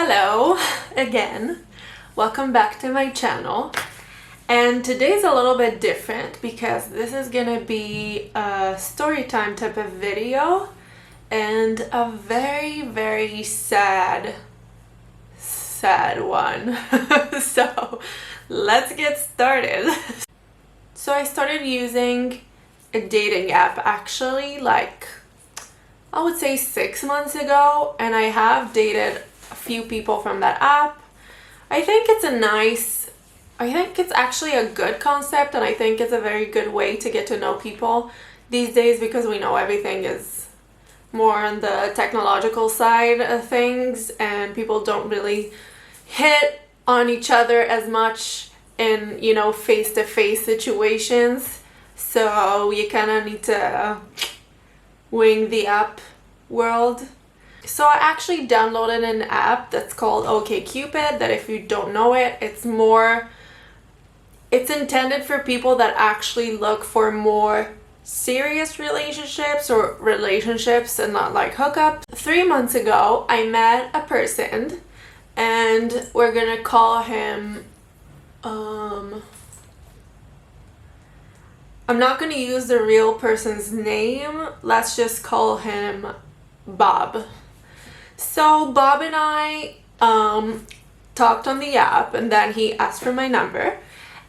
Hello again, welcome back to my channel. And today's a little bit different because this is gonna be a story time type of video and a very sad one. So let's get started. So I started using a dating app actually like I would say 6 months ago, and I have dated a few people from that app. I think it's actually a good concept, and I think it's a very good way to get to know people these days because we know everything is more on the technological side of things and people don't really hit on each other as much in, face-to-face situations. So you kind of need to wing the app world. So I actually downloaded an app that's called OkCupid, that if you don't know it, it's intended for people that actually look for more serious relationships or relationships and not like hookup. 3 months ago, I met a person and we're gonna call him, I'm not going to use the real person's name. Let's just call him Bob. So Bob and I talked on the app, and then he asked for my number.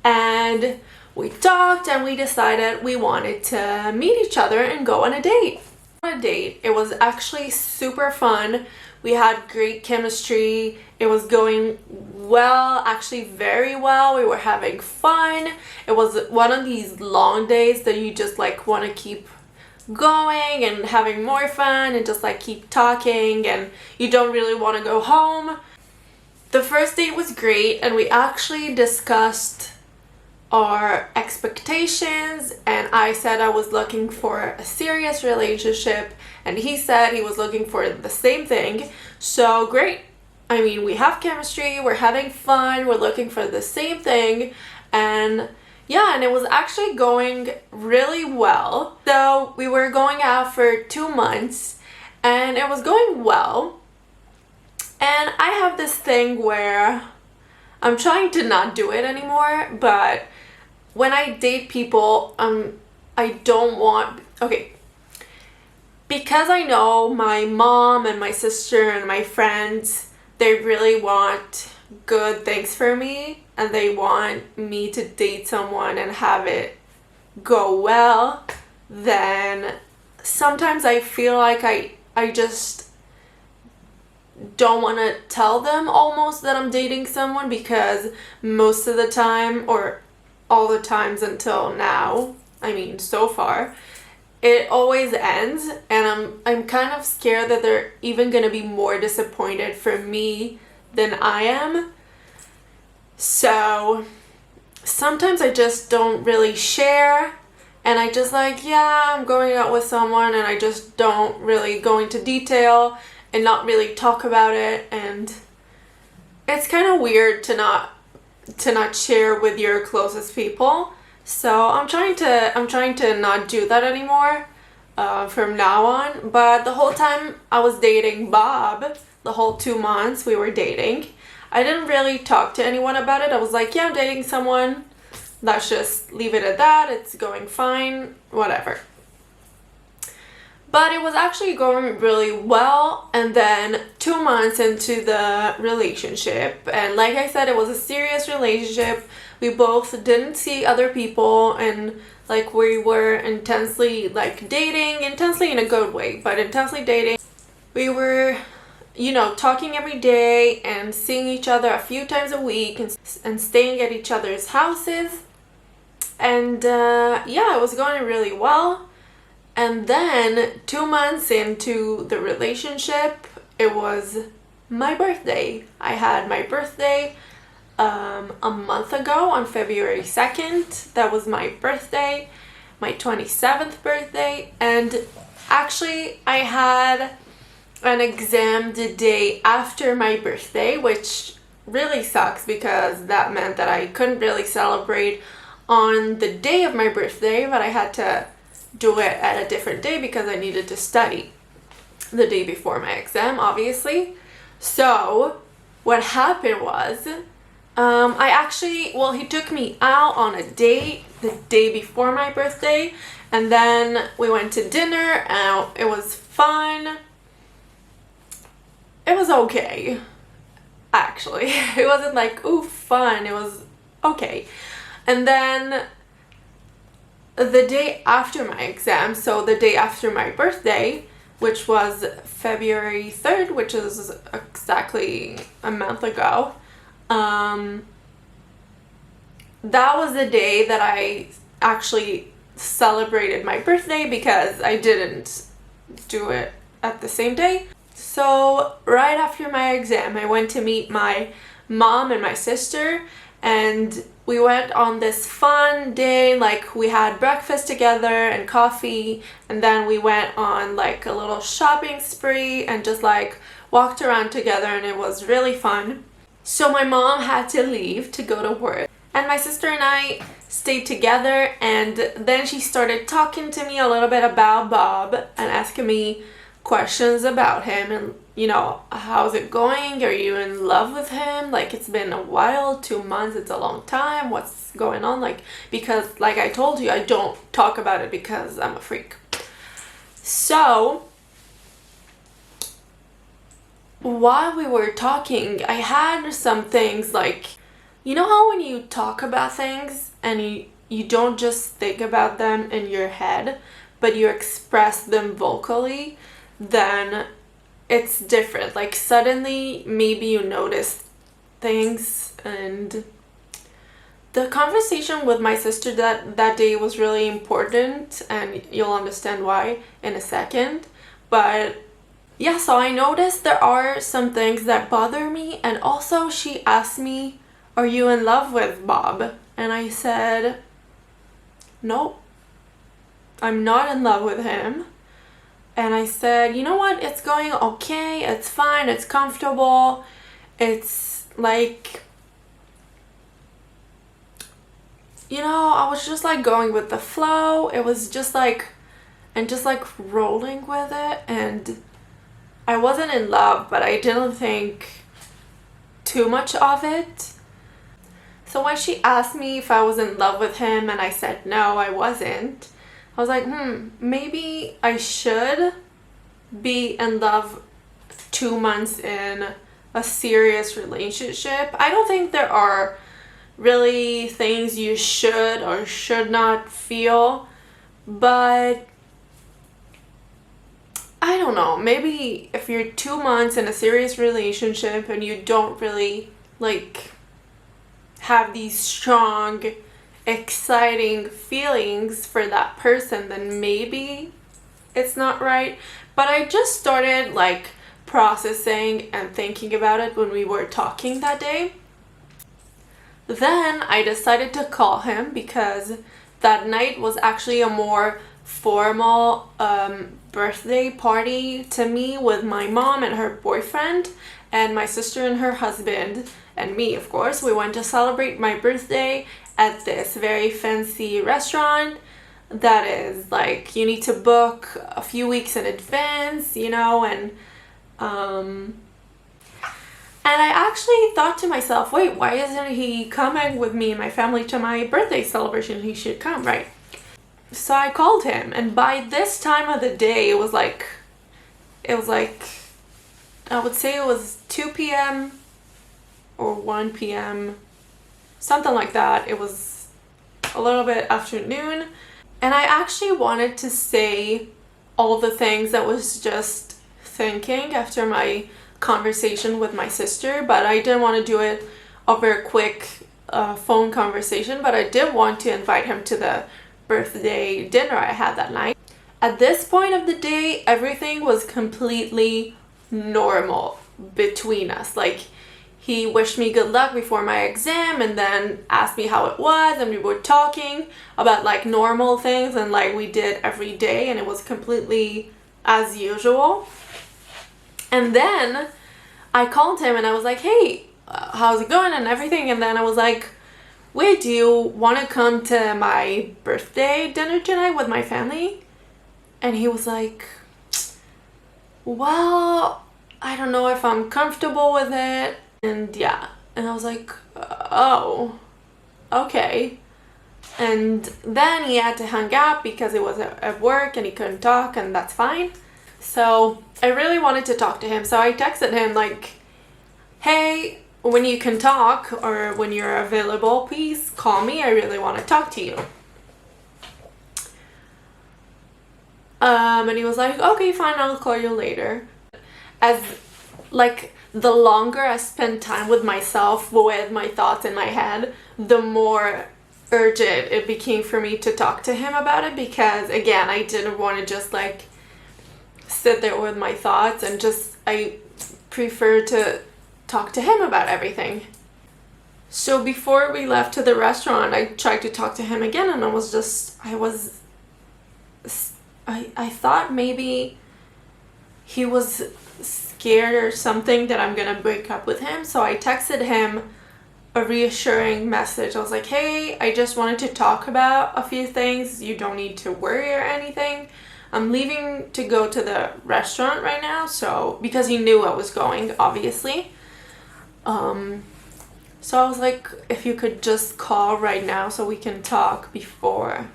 And we talked and we decided we wanted to meet each other and go on a date. It was actually super fun. We had great chemistry. It was going well, actually very well. We were having fun. It was one of these long days that you just like want to keep going and having more fun and just like keep talking, and you don't really want to go home. The first date was great, and we actually discussed our expectations, and I said I was looking for a serious relationship and he said he was looking for the same thing. So great. I mean, we have chemistry, we're having fun, we're looking for the same thing, and yeah, and it was actually going really well. So we were going out for 2 months and it was going well. And I have this thing where I'm trying to not do it anymore, but when I date people, I don't want, because I know my mom and my sister and my friends, they really want good things for me and they want me to date someone and have it go well, then sometimes I feel like I just don't want to tell them almost that I'm dating someone, because most of the time, or all the times until now, I mean so far, it always ends, and I'm kind of scared that they're even gonna be more disappointed for me than I am. So sometimes I just don't really share, and I just like, yeah, I'm going out with someone, and I just don't really go into detail and not really talk about it, and it's kind of weird to not share with your closest people. So I'm trying to not do that anymore from now on. But the whole time I was dating Bob, the whole 2 months we were dating, I didn't really talk to anyone about it. I was like, yeah, I'm dating someone. Let's just leave it at that. It's going fine, whatever. But it was actually going really well, and then 2 months into the relationship, and like I said, it was a serious relationship. We both didn't see other people, and like we were intensely like dating, intensely in a good way, but intensely dating. We were, talking every day and seeing each other a few times a week and staying at each other's houses. And yeah, it was going really well. And then 2 months into the relationship, it was my birthday. I had my birthday a month ago on February 2nd. That was my birthday, my 27th birthday. And actually, I had an exam the day after my birthday, which really sucks because that meant that I couldn't really celebrate on the day of my birthday, but I had to do it at a different day because I needed to study the day before my exam, obviously. So what happened was, he took me out on a date the day before my birthday, and then we went to dinner, and it was fun. It was okay, actually. It wasn't like, ooh, fun. It was okay. And then the day after my exam, so the day after my birthday, which was February 3rd, which is exactly a month ago, that was the day that I actually celebrated my birthday, because I didn't do it at the same day. So right after my exam, I went to meet my mom and my sister, and we went on this fun day. Like, we had breakfast together and coffee, and then we went on like a little shopping spree and just like walked around together, and it was really fun. So my mom had to leave to go to work, and my sister and I stayed together, and then she started talking to me a little bit about Bob and asking me questions about him, and how's it going? Are you in love with him? Like, it's been a while, 2 months, it's a long time. What's going on? Like, because like I told you, I don't talk about it because I'm a freak. So while we were talking, I had some things like, you know how when you talk about things and you don't just think about them in your head, but you express them vocally, then it's different. Like, suddenly maybe you notice things. And the conversation with my sister that day was really important, and you'll understand why in a second. But yeah, so I noticed there are some things that bother me, and also she asked me, are you in love with Bob? And I said, nope, I'm not in love with him. And I said, you know what, it's going okay, it's fine, it's comfortable, it's like, I was just like going with the flow. It was just like, and just like rolling with it, and I wasn't in love, but I didn't think too much of it. So when she asked me if I was in love with him, and I said no, I wasn't, I was like, maybe I should be in love 2 months in a serious relationship. I don't think there are really things you should or should not feel, but I don't know, maybe if you're 2 months in a serious relationship and you don't really like have these strong, exciting feelings for that person, then maybe it's not right. But I just started like processing and thinking about it when we were talking that day. Then I decided to call him, because that night was actually a more formal birthday party to me, with my mom and her boyfriend, and my sister and her husband, and me, of course. We went to celebrate my birthday at this very fancy restaurant that is like, you need to book a few weeks in advance, and I actually thought to myself, wait, why isn't he coming with me and my family to my birthday celebration? He should come, right? So I called him, and by this time of the day, it was like, I would say it was 2 p.m. or 1 p.m., something like that. It was a little bit afternoon, and I actually wanted to say all the things that was just thinking after my conversation with my sister, but I didn't want to do it over a quick phone conversation. But I did want to invite him to the birthday dinner I had that night. At this point of the day, everything was completely normal between us. Like, he wished me good luck before my exam, and then asked me how it was, and we were talking about like normal things, and like we did every day, and it was completely as usual. And then I called him and I was like, hey, how's it going and everything? And then I was like, wait, do you want to come to my birthday dinner tonight with my family? And he was like, well, I don't know if I'm comfortable with it. And yeah, and I was like, oh, okay. And then he had to hang up because he was at work and he couldn't talk, and that's fine. So I really wanted to talk to him, so I texted him like, hey, when you can talk or when you're available, please call me. I really want to talk to you. And he was like, okay, fine, I'll call you later. As like the longer I spent time with myself, with my thoughts in my head, the more urgent it became for me to talk to him about it, because again, I didn't want to just like sit there with my thoughts, and just I prefer to talk to him about everything. So before we left to the restaurant, I tried to talk to him again, and I thought maybe he was scared or something that I'm gonna break up with him. So I texted him a reassuring message. I was like, hey, I just wanted to talk about a few things. You don't need to worry or anything. I'm leaving to go to the restaurant right now, so because he knew I was going, obviously. So I was like, if you could just call right now so we can talk before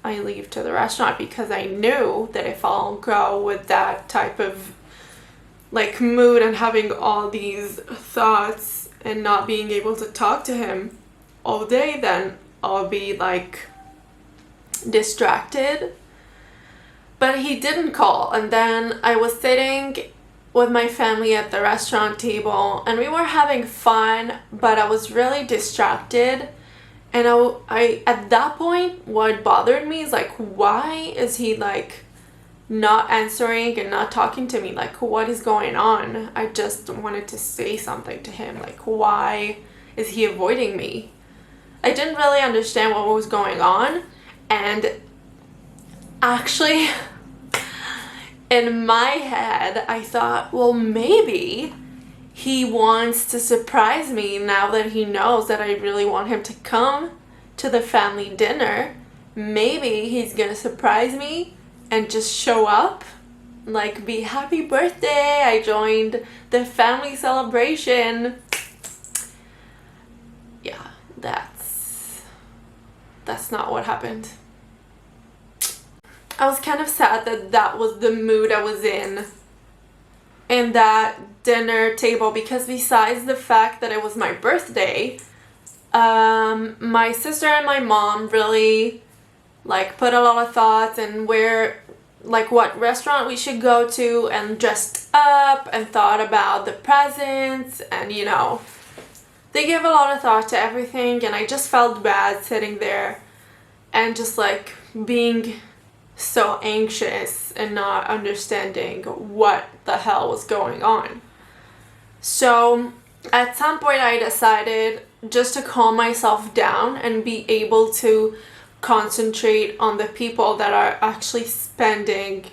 I leave to the restaurant, because I knew that if I'll go with that type of like mood and having all these thoughts and not being able to talk to him all day, then I'll be like distracted. But he didn't call, and then I was sitting with my family at the restaurant table, and we were having fun, but I was really distracted. And I at that point, what bothered me is like, why is he like not answering and not talking to me? Like, what is going on? I just wanted to say something to him. Like, why is he avoiding me? I didn't really understand what was going on, and actually in my head, I thought, well, maybe he wants to surprise me now that he knows that I really want him to come to the family dinner. Maybe he's gonna surprise me and just show up, like be happy birthday, I joined the family celebration. Yeah, that's not what happened. I was kind of sad that that was the mood I was in that dinner table, because besides the fact that it was my birthday, my sister and my mom really like put a lot of thoughts in where, like what restaurant we should go to, and dressed up and thought about the presents, and you know, they gave a lot of thought to everything, and I just felt bad sitting there and just like being so anxious and not understanding what the hell was going on. So at some point I decided just to calm myself down and be able to concentrate on the people that are actually spending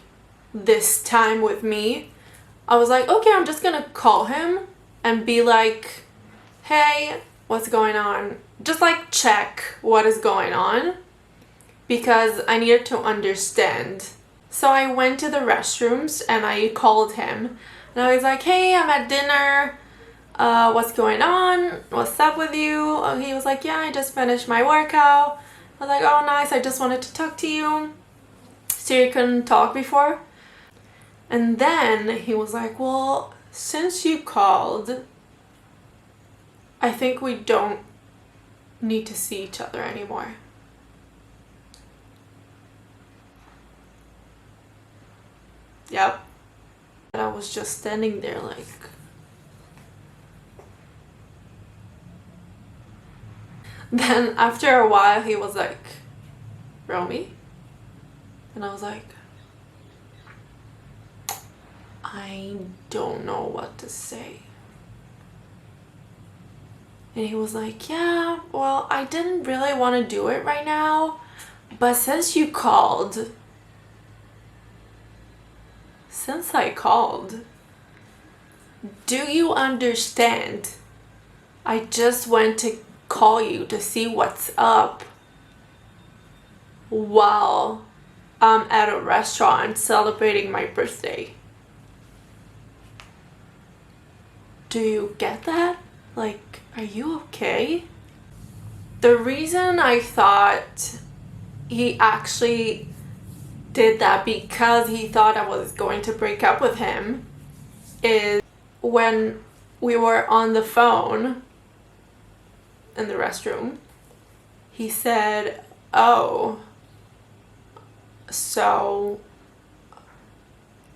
this time with me. I was like, okay, I'm just gonna call him and be like, hey, what's going on? Just like check what is going on, because I needed to understand. So I went to the restrooms and I called him, and I was like, hey, I'm at dinner. What's going on? What's up with you? He was like, yeah, I just finished my workout. I was like, oh, nice. I just wanted to talk to you. So you couldn't talk before? And then he was like, well, since you called, I think we don't need to see each other anymore. Yep. And I was just standing there like, then after a while he was like, Romy? And I was like, I don't know what to say. And he was like, yeah, well, I didn't really want to do it right now, but since I called, do you understand? I just went to call you to see what's up while I'm at a restaurant celebrating my birthday. do you get that? Like, are you okay? The reason I thought he actually did that because he thought I was going to break up with him is when we were on the phone in the restroom, he said, "Oh, so,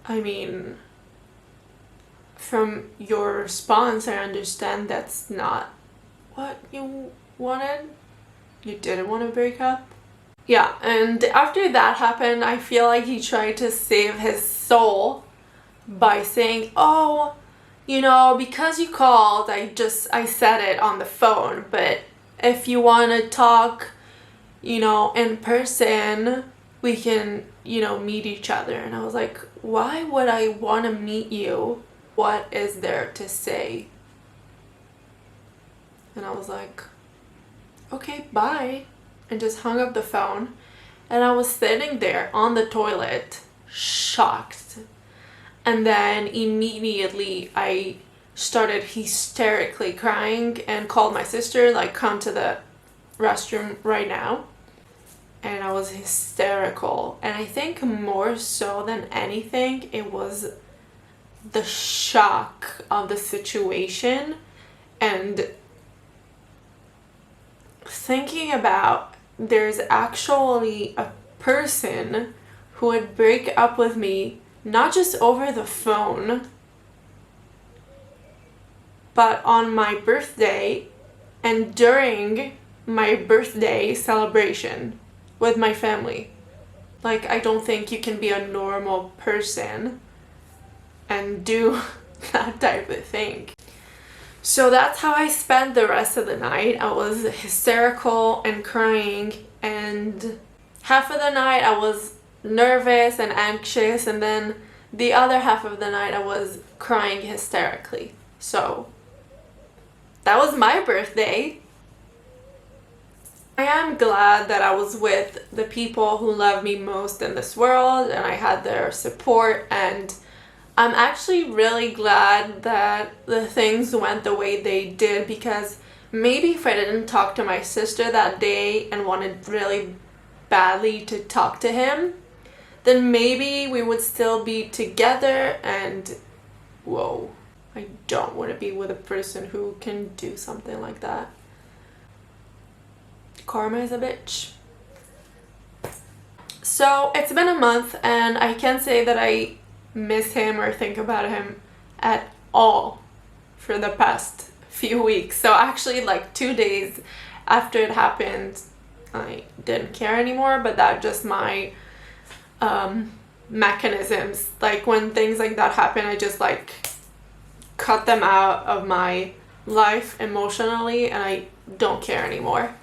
I mean, from your response, I understand that's not what you wanted. You didn't want to break up." Yeah, and after that happened, I feel like he tried to save his soul by saying, "Oh, you know, because you called, I said it on the phone, but if you want to talk, you know, in person, we can, you know, meet each other." And I was like, why would I want to meet you? What is there to say? And I was like, okay, bye. And just hung up the phone. And I was sitting there on the toilet, shocked. And then immediately I started hysterically crying and called my sister, like, come to the restroom right now. And I was hysterical. And I think more so than anything, it was the shock of the situation and thinking about there's actually a person who would break up with me, not just over the phone, but on my birthday and during my birthday celebration with my family. Like, I don't think you can be a normal person and do that type of thing. So that's how I spent the rest of the night. I was hysterical and crying, and half of the night I was nervous and anxious, and then the other half of the night I was crying hysterically. So that was my birthday. I am glad that I was with the people who love me most in this world, and I had their support, and I'm actually really glad that the things went the way they did, because maybe if I didn't talk to my sister that day and wanted really badly to talk to him, then maybe we would still be together. And whoa, I don't want to be with a person who can do something like that. Karma is a bitch. So it's been a month and I can't say that I miss him or think about him at all for the past few weeks. So actually, like 2 days after it happened, I didn't care anymore, but that's just my mechanisms. Like when things like that happen, I just like cut them out of my life emotionally and I don't care anymore.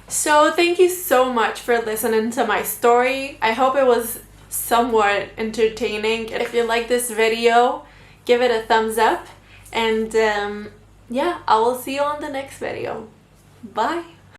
So thank you so much for listening to my story. I hope it was somewhat entertaining. If you like this video, give it a thumbs up, and yeah, I will see you on the next video. Bye.